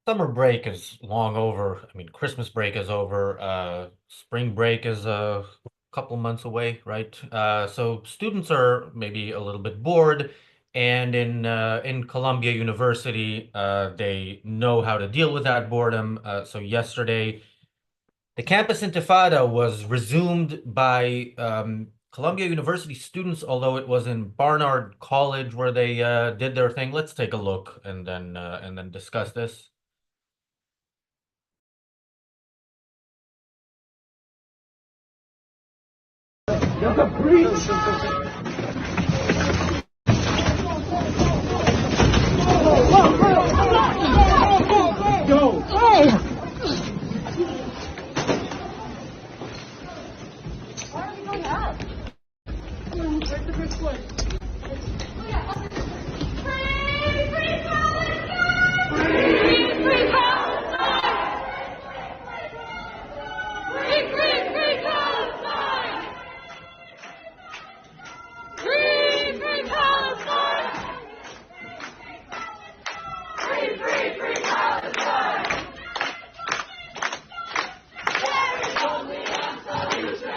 Summer break is long over. I mean, Christmas break is over. Spring break is a couple months away, right? So students are maybe a little bit bored, and in Columbia University, they know how to deal with that boredom. So yesterday, the campus Intifada was resumed by Columbia University students, although it was in Barnard College where they did their thing. Let's take a look and then discuss this. There's a breach! Go! Hey! Why are we going up? Where's the first one? Free! Free Palestine! Free! Free Palestine! Free! Free! Free Palestine! Free! Free Palestine! Free! Free! Free Palestine! There is only one solution.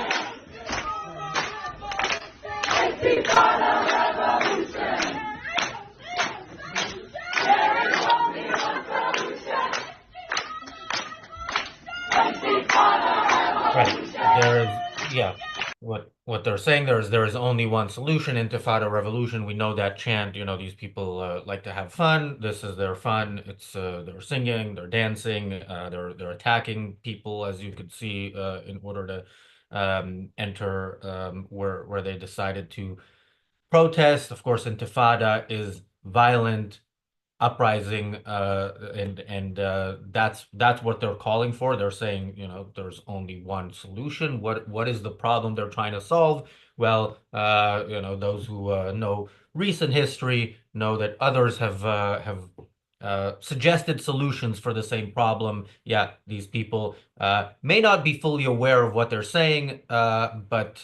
Intifada revolution. There is only one solution. Intifada Right. revolution. There is, yeah. What they're saying there is only one solution, Intifada revolution. We know that chant. These people like to have fun. This is their fun. It's they're singing, they're dancing, they're attacking people, as you could see, in order to enter where they decided to protest. Of course, Intifada is violent uprising, and that's what they're calling for. They're saying, there's only one solution. What is the problem they're trying to solve? Well, those who know recent history know that others have suggested solutions for the same problem. Yeah, these people may not be fully aware of what they're saying, but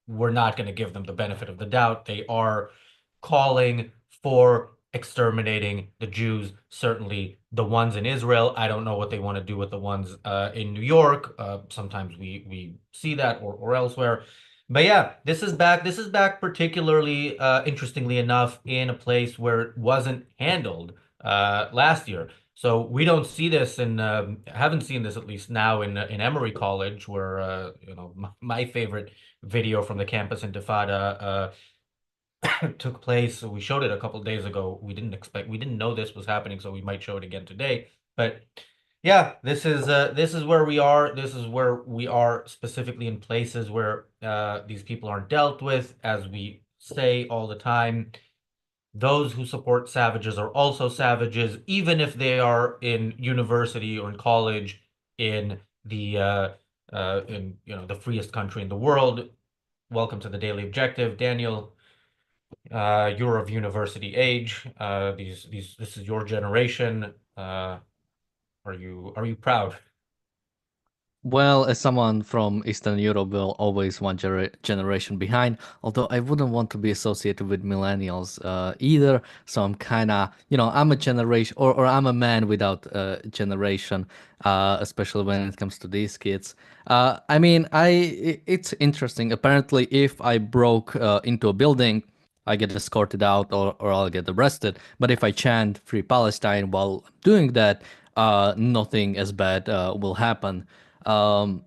we're not going to give them the benefit of the doubt. They are calling for exterminating the Jews, certainly the ones in Israel. I don't know what they want to do with the ones in New York. Sometimes we see that or elsewhere. But yeah, this is back. This is back particularly interestingly enough in a place where it wasn't handled last year. So we don't see this in haven't seen this at least now in Emory College, where my favorite video from the campus Intifada took place. So we showed it a couple days ago. We didn't know this was happening, so we might show it again today. But yeah, this is where we are. This is where we are specifically in places where these people aren't dealt with, as we say all the time. Those who support savages are also savages, even if they are in university or in college in the in the freest country in the world. Welcome to the Daily Objective, Daniel. You're of university age. This is your generation. Are you proud? Well, as someone from Eastern Europe, will always one generation behind. Although I wouldn't want to be associated with millennials either. So I'm kind of, I'm a generation, or I'm a man without a generation, especially when it comes to these kids. I mean, it's interesting. Apparently, if I broke into a building, I get escorted out, or I'll get arrested. But if I chant Free Palestine while doing that, nothing as bad will happen. Um,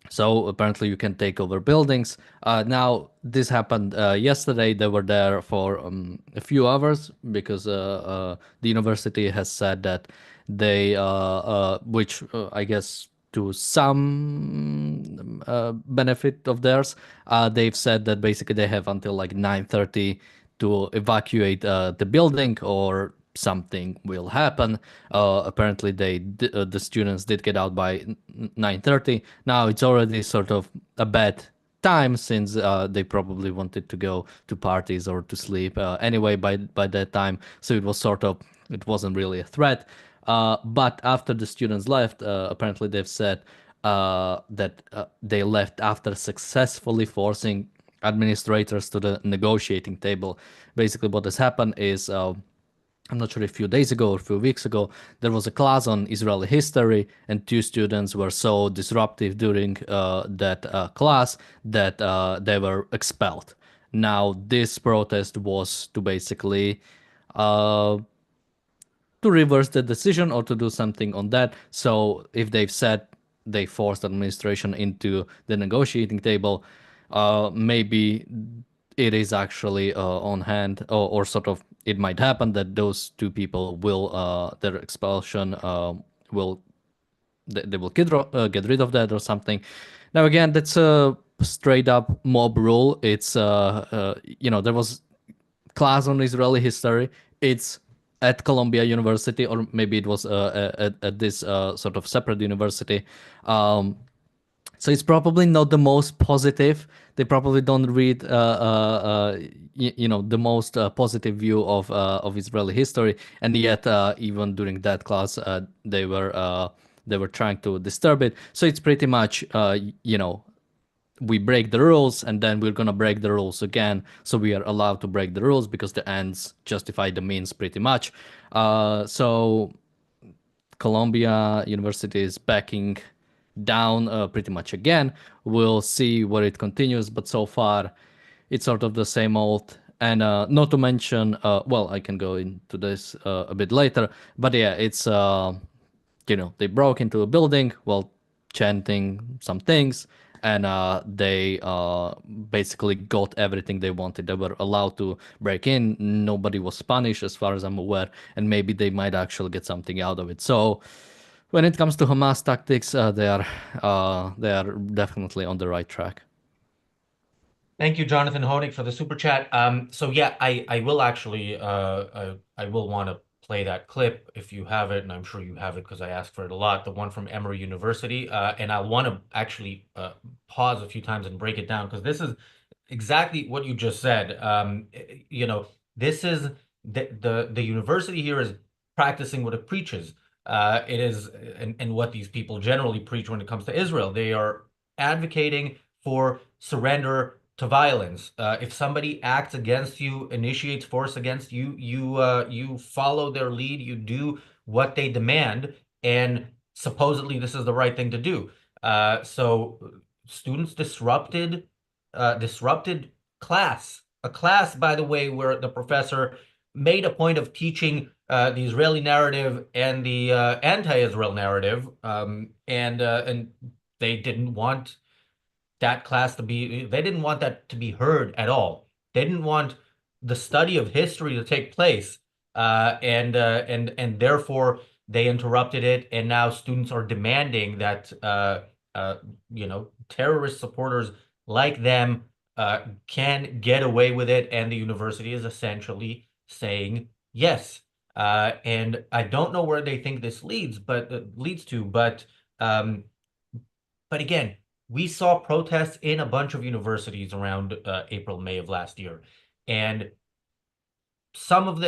so apparently you can take over buildings. Now this happened yesterday. They were there for a few hours because the university has said that which I guess to some benefit of theirs, they've said that basically they have until like 9:30 to evacuate the building, or something will happen. Apparently, the students did get out by 9:30. Now it's already sort of a bad time, since they probably wanted to go to parties or to sleep anyway by that time. So it wasn't really a threat. But after the students left, apparently they've said that they left after successfully forcing administrators to the negotiating table. Basically, what has happened is I'm not sure if a few days ago or a few weeks ago, there was a class on Israeli history, and two students were so disruptive during that class that they were expelled. Now, this protest was to basically uh, to reverse the decision or to do something on that. So if they've said they forced administration into the negotiating table, maybe it is actually on hand, or sort of it might happen that those two people will their expulsion will they will get rid of that or something. Now again, that's a straight up mob rule. It's there was class on Israeli history. It's at Columbia University, or maybe it was at this sort of separate university. So it's probably not the most positive. They probably don't read, the most positive view of Israeli history, and yet even during that class, they were trying to disturb it. So it's pretty much, we break the rules and then we're gonna break the rules again. So we are allowed to break the rules because the ends justify the means pretty much. So Columbia University is backing down pretty much again. We'll see where it continues, but so far it's sort of the same old. And not to mention, well, I can go into this a bit later, but yeah, it's they broke into a building while chanting some things, and they basically got everything they wanted. They were allowed to break in. Nobody was punished, as far as I'm aware, and maybe they might actually get something out of it. So, when it comes to Hamas tactics, they are definitely on the right track. Thank you, Jonathan Honig, for the super chat. So yeah, I will actually I will want to play that clip if you have it, and I'm sure you have it because I asked for it a lot. The one from Emory University, and I want to actually pause a few times and break it down because this is exactly what you just said. This is the university here is practicing what it preaches. It is and what these people generally preach when it comes to Israel. They are advocating for surrender to violence. If somebody acts against you, initiates force against you, you follow their lead, you do what they demand, and supposedly this is the right thing to do. So students disrupted class, a class, by the way, where the professor made a point of teaching the Israeli narrative and the anti-Israel narrative, and they didn't want that class to be, they didn't want that to be heard at all. They didn't want the study of history to take place, and therefore they interrupted it, and now students are demanding that terrorist supporters like them can get away with it, and the university is essentially saying yes. And I don't know where they think this leads to, but again, we saw protests in a bunch of universities around April, May of last year, and some of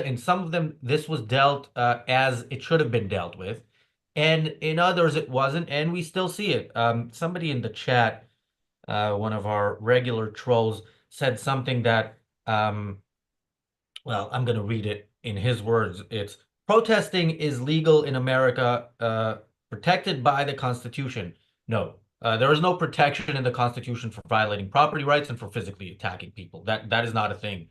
them, this was dealt as it should have been dealt with, and in others it wasn't, and we still see it. Somebody in the chat, one of our regular trolls, said something that, well, I'm going to read it in his words. It's protesting is legal in America, protected by the Constitution. No, there is no protection in the Constitution for violating property rights and for physically attacking people. That is not a thing.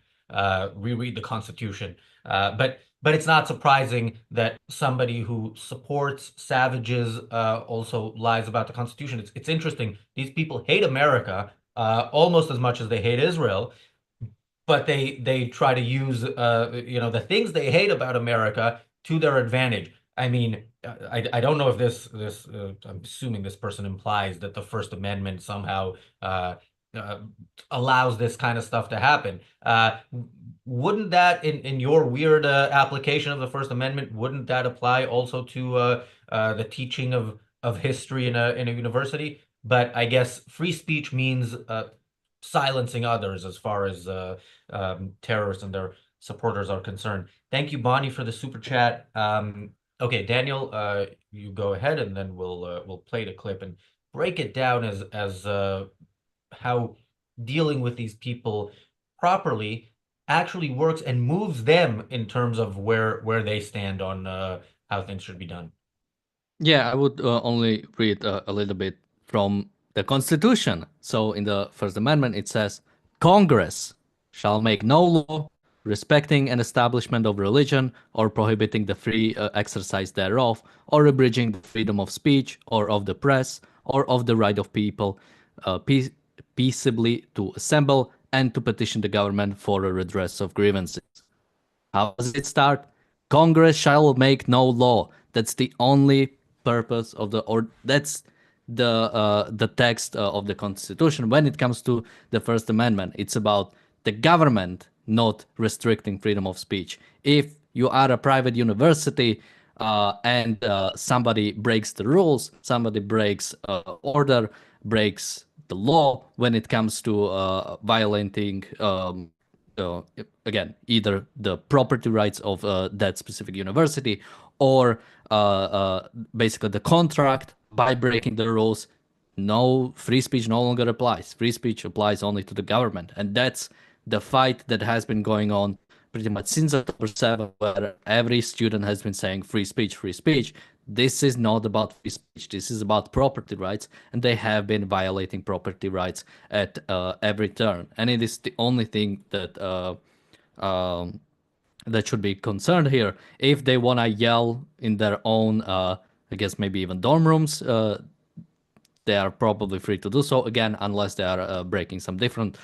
Reread the Constitution. But it's not surprising that somebody who supports savages also lies about the Constitution. It's interesting. These people hate America almost as much as they hate Israel, but they try to use the things they hate about America to their advantage. I mean, I don't know if this I'm assuming this person implies that the First Amendment somehow uh, allows this kind of stuff to happen. Wouldn't that, in your weird application of the First Amendment, wouldn't that apply also to the teaching of history in a university? But I guess free speech means silencing others as far as terrorists and their supporters are concerned. Thank you, Bonnie, for the super chat. Okay, Daniel, you go ahead, and then we'll play the clip and break it down as how dealing with these people properly actually works and moves them in terms of where they stand on how things should be done. Yeah, I would only read a little bit from the Constitution. So in the First Amendment, it says Congress shall make no law respecting an establishment of religion or prohibiting the free exercise thereof or abridging the freedom of speech or of the press or of the right of people peaceably to assemble and to petition the government for a redress of grievances. How does it start? Congress shall make no law. That's the only purpose of that's the text of the Constitution. When it comes to the First Amendment, it's about the government not restricting freedom of speech. If you are a private university and somebody breaks the rules, somebody breaks order, breaks the law when it comes to violating uh, again, either the property rights of that specific university or basically the contract by breaking the rules, no free speech no longer applies. Free speech applies only to the government. And that's the fight that has been going on pretty much since October 7th, where every student has been saying free speech, free speech. This is not about free speech. This is about property rights, and they have been violating property rights at every turn. And it is the only thing that um, that should be concerned here. If they want to yell in their own, I guess maybe even dorm rooms, they are probably free to do so, again, unless they are breaking some different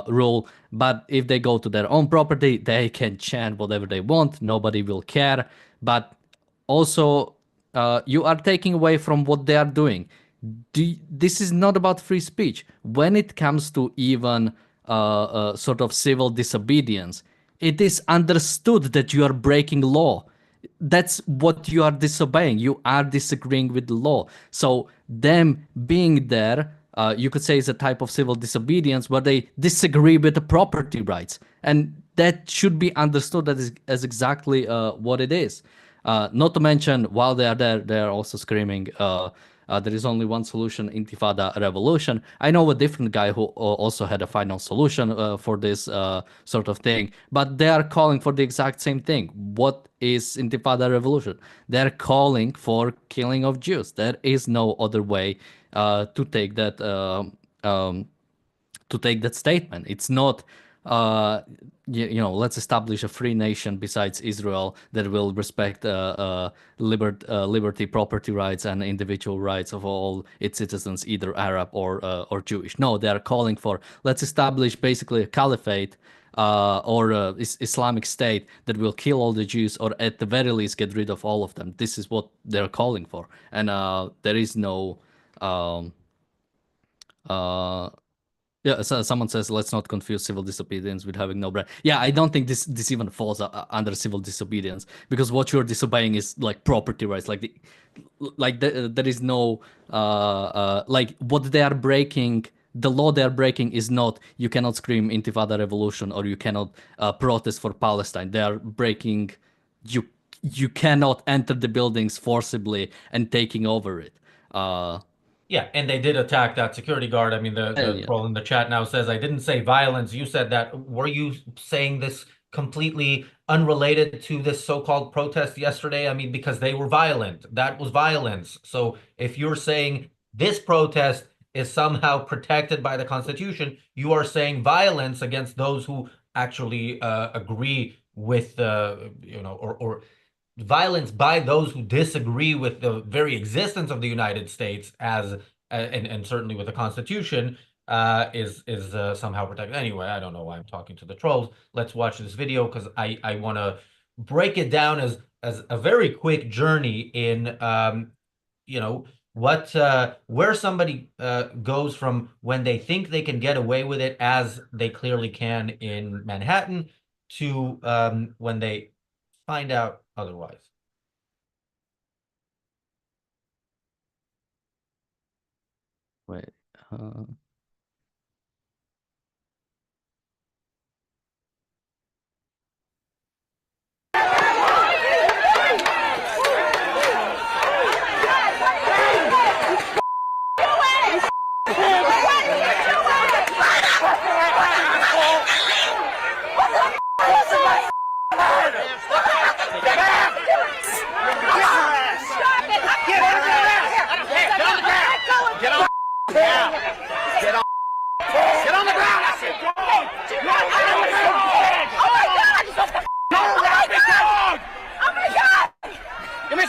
rule. But if they go to their own property, they can chant whatever they want. Nobody will care. But also, you are taking away from what they are doing. This is not about free speech. When it comes to even sort of civil disobedience, it is understood that you are breaking law. That's what you are disobeying. You are disagreeing with the law. So them being there, you could say, is a type of civil disobedience where they disagree with the property rights, and that should be understood as exactly what it is. Not to mention, while they are there, they are also screaming, there is only one solution, Intifada revolution. I know a different guy who also had a final solution for this sort of thing, but they are calling for the exact same thing. What is Intifada revolution? They're calling for killing of Jews. There is no other way to take that statement. It's not, let's establish a free nation besides Israel that will respect liberty, property rights, and individual rights of all its citizens, either Arab or Jewish. No, they are calling for, let's establish basically a caliphate or Islamic state that will kill all the Jews, or at the very least get rid of all of them. This is what they're calling for, and there is no. Yeah, so someone says, let's not confuse civil disobedience with having no brain. Yeah, I don't think this even falls under civil disobedience, because what you're disobeying is like property rights. There is no like what they are breaking. The law they are breaking is not, you cannot scream Intifada revolution or you cannot protest for Palestine. They are breaking, you cannot enter the buildings forcibly and taking over it. Yeah, and they did attack that security guard. I mean, the troll in the chat now says, I didn't say violence. You said that. Were you saying this completely unrelated to this so-called protest yesterday? I mean, because they were violent. That was violence. So if you're saying this protest is somehow protected by the Constitution, you are saying violence against those who actually agree with, or violence by those who disagree with the very existence of the United States as and certainly with the Constitution is somehow protected. Anyway, I don't know why I'm talking to the trolls. Let's watch this video because I want to break it down as a very quick journey in what where somebody goes from when they think they can get away with it, as they clearly can in Manhattan, to when they find out otherwise. Wait.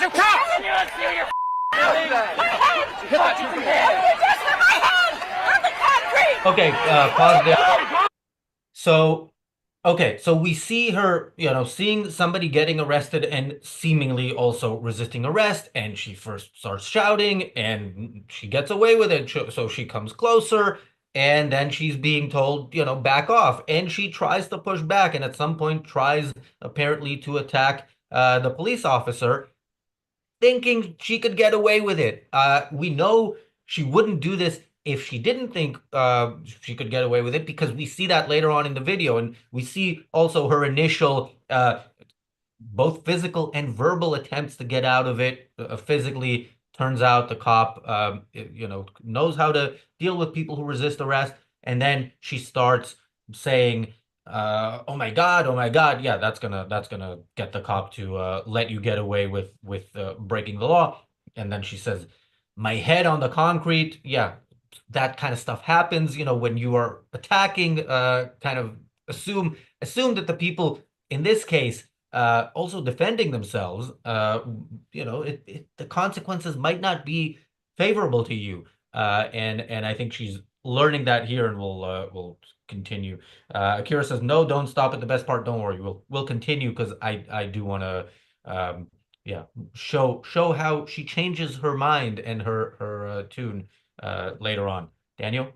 some cops! Okay, pause there. So, okay, so we see her, seeing somebody getting arrested and seemingly also resisting arrest, and she first starts shouting, and she gets away with it. So she comes closer, and then she's being told, back off, and she tries to push back, and at some point tries apparently to attack the police officer, thinking she could get away with it. We know she wouldn't do this if she didn't think she could get away with it, because we see that later on in the video, and we see also her initial both physical and verbal attempts to get out of it. Physically, turns out the cop, knows how to deal with people who resist arrest, and then she starts saying, "Oh my God, oh my God!" Yeah, that's gonna get the cop to let you get away with breaking the law. And then she says, "My head on the concrete." Yeah, that kind of stuff happens. When you are attacking, kind of assume that the people in this case also defending themselves, the consequences might not be favorable to you. And I think she's learning that here, and we'll continue. Akira says, "No, don't stop at the best part. Don't worry. We'll continue, because I do want to yeah, show how she changes her mind and her tune later on." Daniel?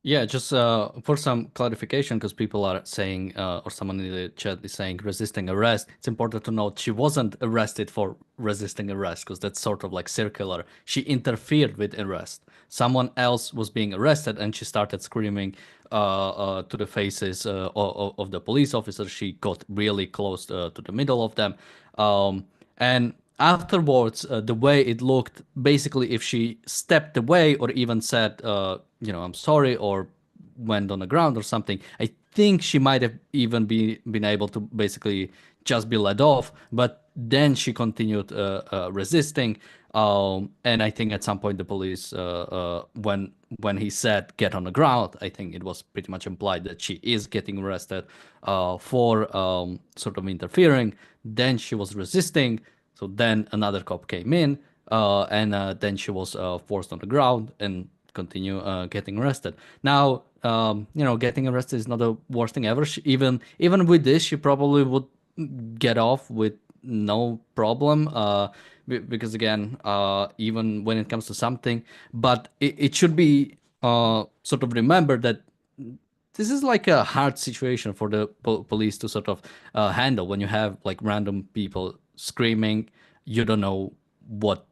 Yeah, just for some clarification, because people are saying, or someone in the chat is saying resisting arrest. It's important to note she wasn't arrested for resisting arrest, because that's sort of like circular. She interfered with arrest. Someone else was being arrested, and she started screaming to the faces of the police officers. She got really close to the middle of them. And afterwards, the way it looked, basically, if she stepped away or even said, I'm sorry, or went on the ground or something, I think she might have even been able to basically just be let off. But then she continued resisting. And I think at some point the police, when he said get on the ground, I think it was pretty much implied that she is getting arrested for sort of interfering. Then she was resisting. So then another cop came in, and then she was forced on the ground and continue getting arrested. Now, getting arrested is not the worst thing ever. Even with this, she probably would get off with no problem. Because again, even when it comes to something, but it should be sort of remembered that this is like a hard situation for the police to sort of handle when you have like random people screaming. You don't know what,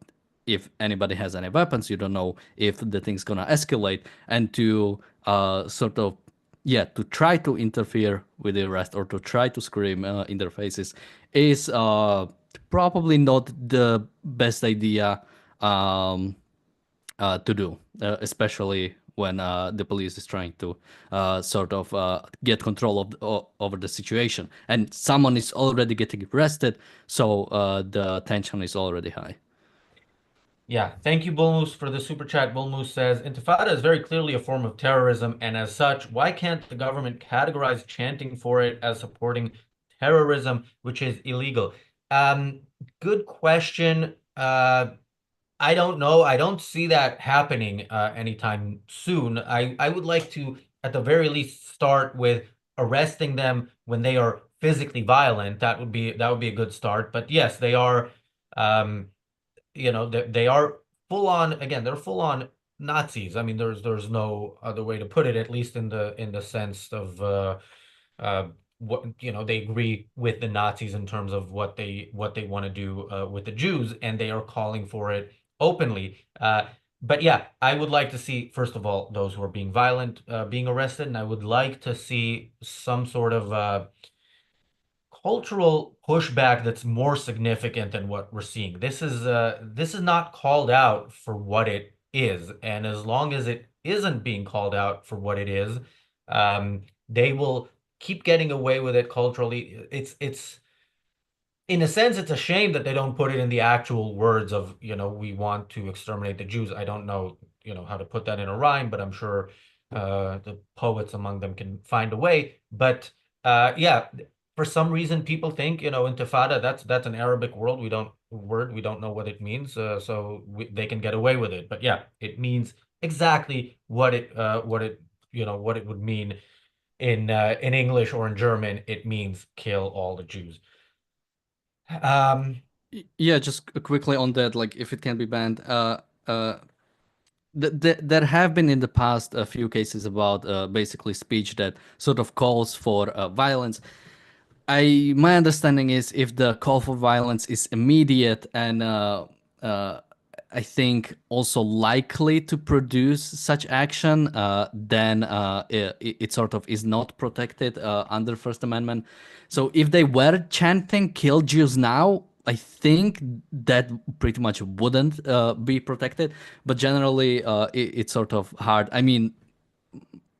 if anybody has any weapons. You don't know if the thing's gonna escalate, and to sort of to try to interfere with the arrest or to try to scream in their faces is probably not the best idea to do, especially when the police is trying to sort of get control over the situation, and someone is already getting arrested, so the tension is already high. Yeah, thank you, Bullmoose, for the super chat. Bullmoose says, "Intifada is very clearly a form of terrorism, and as such, why can't the government categorize chanting for it as supporting terrorism, which is illegal?" Good question. I don't know. I don't see that happening anytime soon. I would like to, at the very least, start with arresting them when they are physically violent. That would be a good start. But yes, they are. They are full on, again, they're full on Nazis. I mean, there's no other way to put it, at least in the sense of what, they agree with the Nazis in terms of what they want to do with the Jews, and they are calling for it openly. But yeah, I would like to see, first of all, those who are being violent being arrested, and I would like to see some sort of cultural pushback that's more significant than what we're seeing. This is not called out for what it is, and as long as it isn't being called out for what it is, they will keep getting away with it culturally. It's in a sense, it's a shame that they don't put it in the actual words of, we want to exterminate the Jews. I don't know, how to put that in a rhyme, but I'm sure the poets among them can find a way. But yeah, for some reason, people think, Intifada, that's an Arabic word. We don't word. We don't know what it means, so they can get away with it. But yeah, it means exactly what it what it would mean in English or in German. It means kill all the Jews. Yeah, just quickly on that, like if it can be banned, there have been in the past a few cases about basically speech that sort of calls for violence. My understanding is if the call for violence is immediate and uh, I think also likely to produce such action, then it sort of is not protected under First Amendment. So if they were chanting "Kill Jews now," I think that pretty much wouldn't be protected. But generally, it's sort of hard. I mean,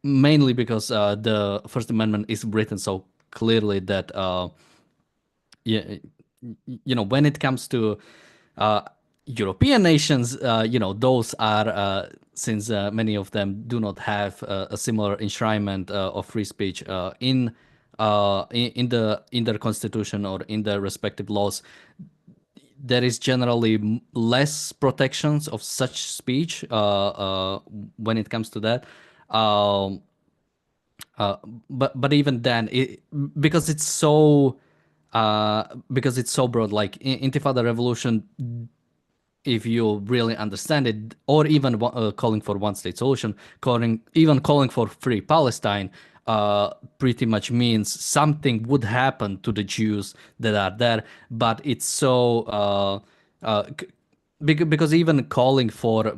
mainly because the First Amendment is written so clearly that yeah, when it comes to uh, European nations, those are since many of them do not have a similar enshrinement of free speech in their constitution or in their respective laws. There is generally less protections of such speech when it comes to that. Um, uh, but even then, because it's so because it's so broad, like Intifada revolution, if you really understand it, or even calling for one state solution, calling for free Palestine, pretty much means something would happen to the Jews that are there. But it's so because even calling for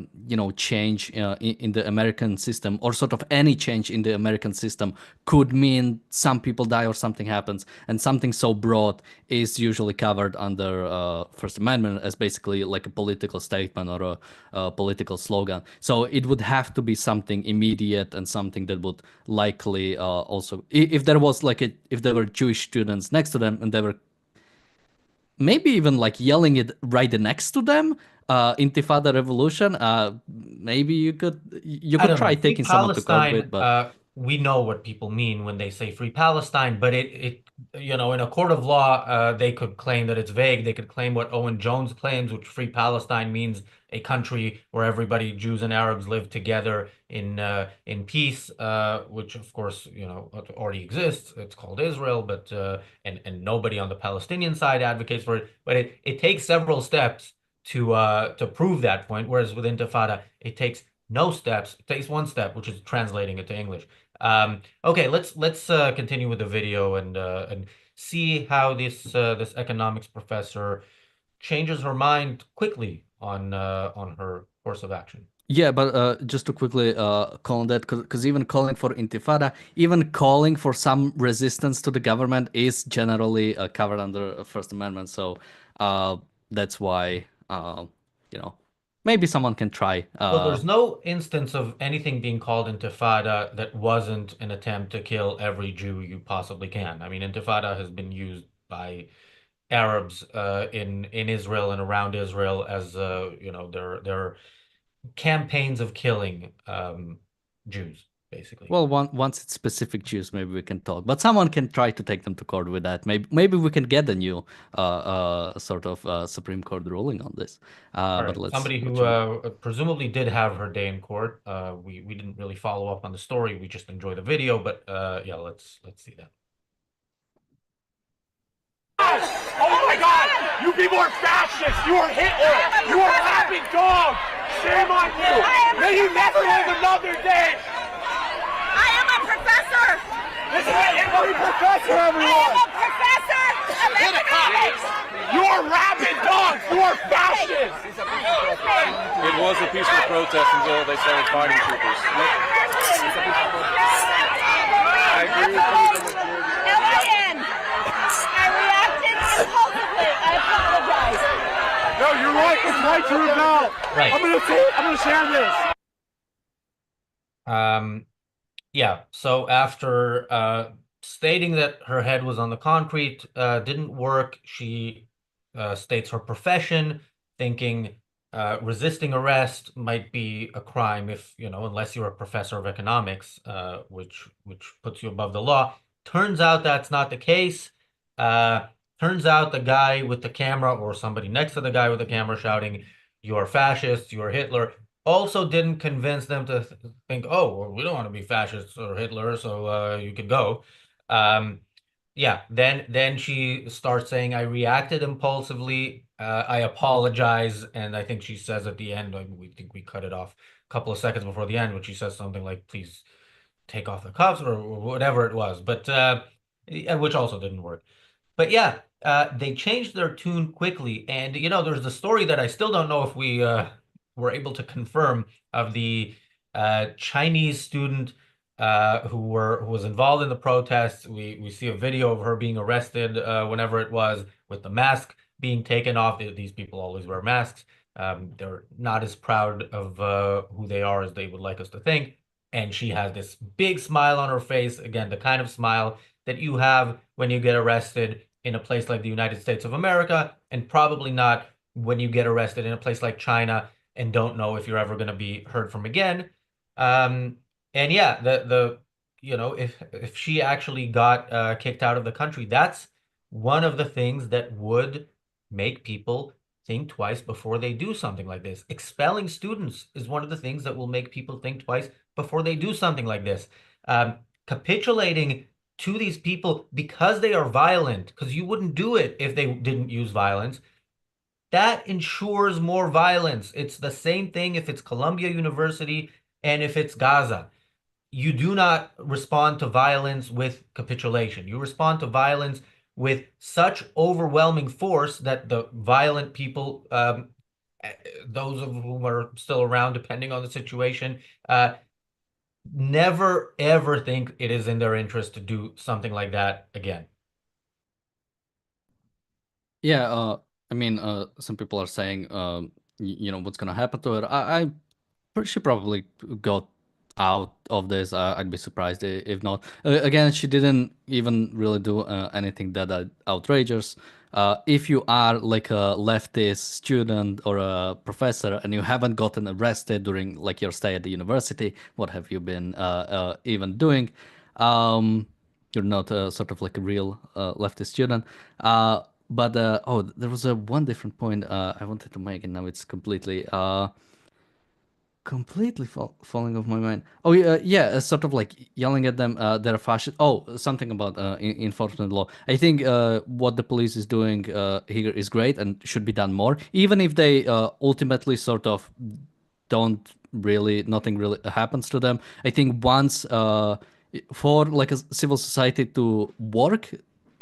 change in the American system, or sort of any change in the American system, could mean some people die or something happens, and something so broad is usually covered under First Amendment as basically like a political statement or a political slogan. So it would have to be something immediate and something that would likely also, if there was if there were Jewish students next to them and they were maybe even like yelling it right next to them, Intifada revolution, maybe you I could don't know. try Free taking someone to court Palestine, with, but we know what people mean when they say free Palestine, but in a court of law, they could claim that it's vague. They could claim what Owen Jones claims, which free Palestine means a country where everybody, Jews and Arabs, live together in peace, which of course, already exists. It's called Israel, but and nobody on the Palestinian side advocates for it. But it takes several steps to prove that point, whereas with Intifada, it takes no steps. It takes one step, which is translating it to English. Okay, let's continue with the video and see how this economics professor changes her mind quickly on her course of action. yeah, but just to quickly call on that, because even calling for Intifada, even calling for some resistance to the government is generally covered under First Amendment. So uh, that's why, maybe someone can try. So there's no instance of anything being called Intifada that wasn't an attempt to kill every Jew you possibly can. I mean, Intifada has been used by Arabs in Israel and around Israel as their campaigns of killing Jews, basically. Well, once it's specific Jews, maybe we can talk. But someone can try to take them to court with that. Maybe we can get a new sort of Supreme Court ruling on this. All But right, let's somebody who watch on. presumably did have her day in court. We didn't really follow up on the story. We just enjoy the video, but yeah, let's see that. Oh my God! You people are fascists! You are Hitler! You are laughing dog! Shame on you! May you never live another day! I am a professor. This is an every professor, I everyone! am a professor of economics. You are rabid dogs! You are fascists! It was a peaceful protest until they started fighting troopers. I agree with you. L-I-N. I reacted impulsively. I apologize. No, you're right. It's right to rebel. Right. I'm gonna share this. Yeah, so after stating that her head was on the concrete didn't work, she states her profession, thinking resisting arrest might be a crime if, unless you're a professor of economics, which puts you above the law. Turns out that's not the case. Turns out the guy with the camera or somebody next to the guy with the camera shouting, "You're fascist, you're Hitler," also didn't convince them to think, "Oh, well, we don't want to be fascists or Hitler, so you could go." Yeah, then she starts saying, "I reacted impulsively. I apologize." And I think she says at the end, like, we think we cut it off a couple of seconds before the end, when she says something like, "Please take off the cuffs," or whatever it was, but which also didn't work. But yeah, they changed their tune quickly, and there's the story that I still don't know if we were able to confirm, of the Chinese student who was involved in the protests. We see a video of her being arrested whenever it was, with the mask being taken off. These people always wear masks. They're not as proud of who they are as they would like us to think. And she has this big smile on her face, again, the kind of smile that you have when you get arrested in a place like the United States of America, and probably not when you get arrested in a place like China and don't know if you're ever going to be heard from again. And yeah, if she actually got kicked out of the country, that's one of the things that would make people think twice before they do something like this. Expelling students is one of the things that will make people think twice before they do something like this. Capitulating to these people because they are violent, because you wouldn't do it if they didn't use violence, that ensures more violence. It's the same thing if it's Columbia University and if it's Gaza. You do not respond to violence with capitulation. You respond to violence with such overwhelming force that the violent people, those of whom are still around, depending on the situation, never ever think it is in their interest to do something like that again. Yeah, I mean, some people are saying, what's gonna happen to her. She probably got out of this. I'd be surprised if not. Again, she didn't even really do anything that outrageous. If you are like a leftist student or a professor and you haven't gotten arrested during like your stay at the university, what have you been even doing? You're not sort of like a real leftist student. But there was a one different point I wanted to make, and now it's completely falling off my mind. Oh yeah, sort of like yelling at them. They're fascist. Oh, something about enforcement law. I think what the police is doing here is great and should be done more, even if they ultimately sort of don't really, nothing really happens to them. I think once for like a civil society to work,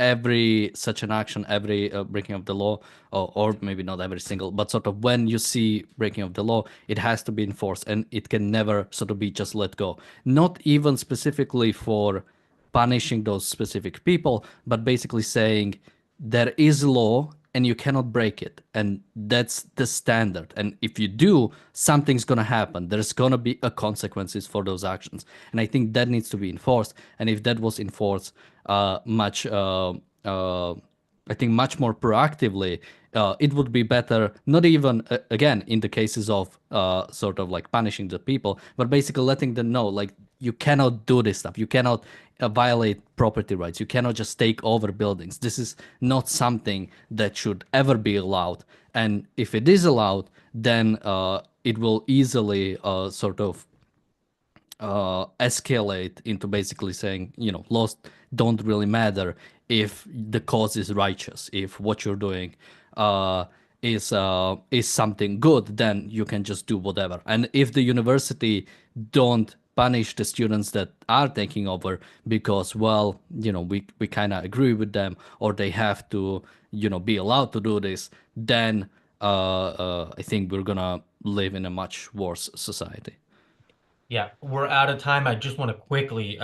every such an action, every breaking of the law, or maybe not every single, but sort of when you see breaking of the law, it has to be enforced, and it can never sort of be just let go. Not even specifically for punishing those specific people, but basically saying there is law and you cannot break it, and that's the standard, and if you do, something's going to happen. There's going to be a consequences for those actions, and I think that needs to be enforced. And if that was enforced much I think much more proactively, it would be better. Not even again in the cases of sort of like punishing the people, but basically letting them know, like, you cannot do this stuff. You cannot violate property rights. You cannot just take over buildings. This is not something that should ever be allowed. And if it is allowed, then it will easily sort of escalate into basically saying, laws don't really matter if the cause is righteous. If what you're doing is something good, then you can just do whatever. And if the university don't punish the students that are taking over because, well, we kind of agree with them, or they have to, be allowed to do this, then I think we're gonna live in a much worse society. Yeah, we're out of time. I just want to quickly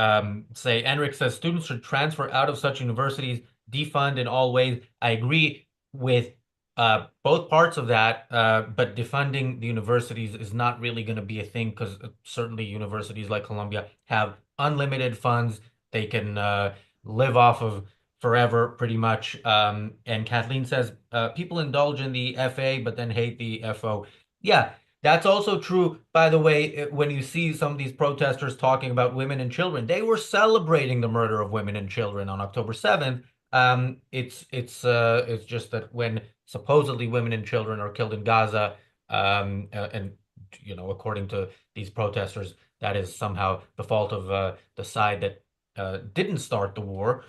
say, Enric says students should transfer out of such universities, defund in all ways. I agree with both parts of that, but defunding the universities is not really going to be a thing, because certainly universities like Columbia have unlimited funds. They can live off of forever, pretty much. And Kathleen says people indulge in the FA but then hate the FO. Yeah. That's also true, by the way, when you see some of these protesters talking about women and children. They were celebrating the murder of women and children on October 7th. It's just that when supposedly women and children are killed in Gaza, and according to these protesters, that is somehow the fault of the side that didn't start the war.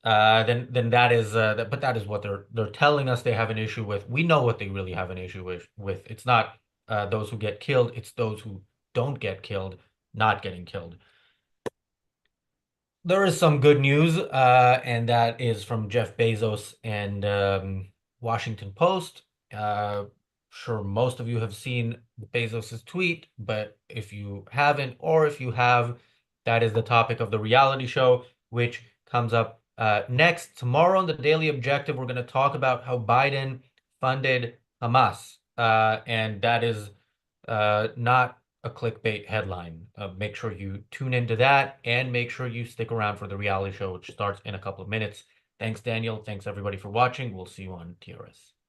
Then that is but that is what they're telling us they have an issue with. We know what they really have an issue with. It's not those who get killed, it's those who don't get killed, not getting killed. There is some good news, and that is from Jeff Bezos and Washington Post. Sure, most of you have seen Bezos's tweet, but if you haven't, or if you have, that is the topic of the reality show, which comes up next. Tomorrow on the Daily Objective, we're going to talk about how Biden funded Hamas, and that is not a clickbait headline. Make sure you tune into that and make sure you stick around for the reality show, which starts in a couple of minutes. Thanks, Daniel. Thanks, everybody, for watching. We'll see you on TRS.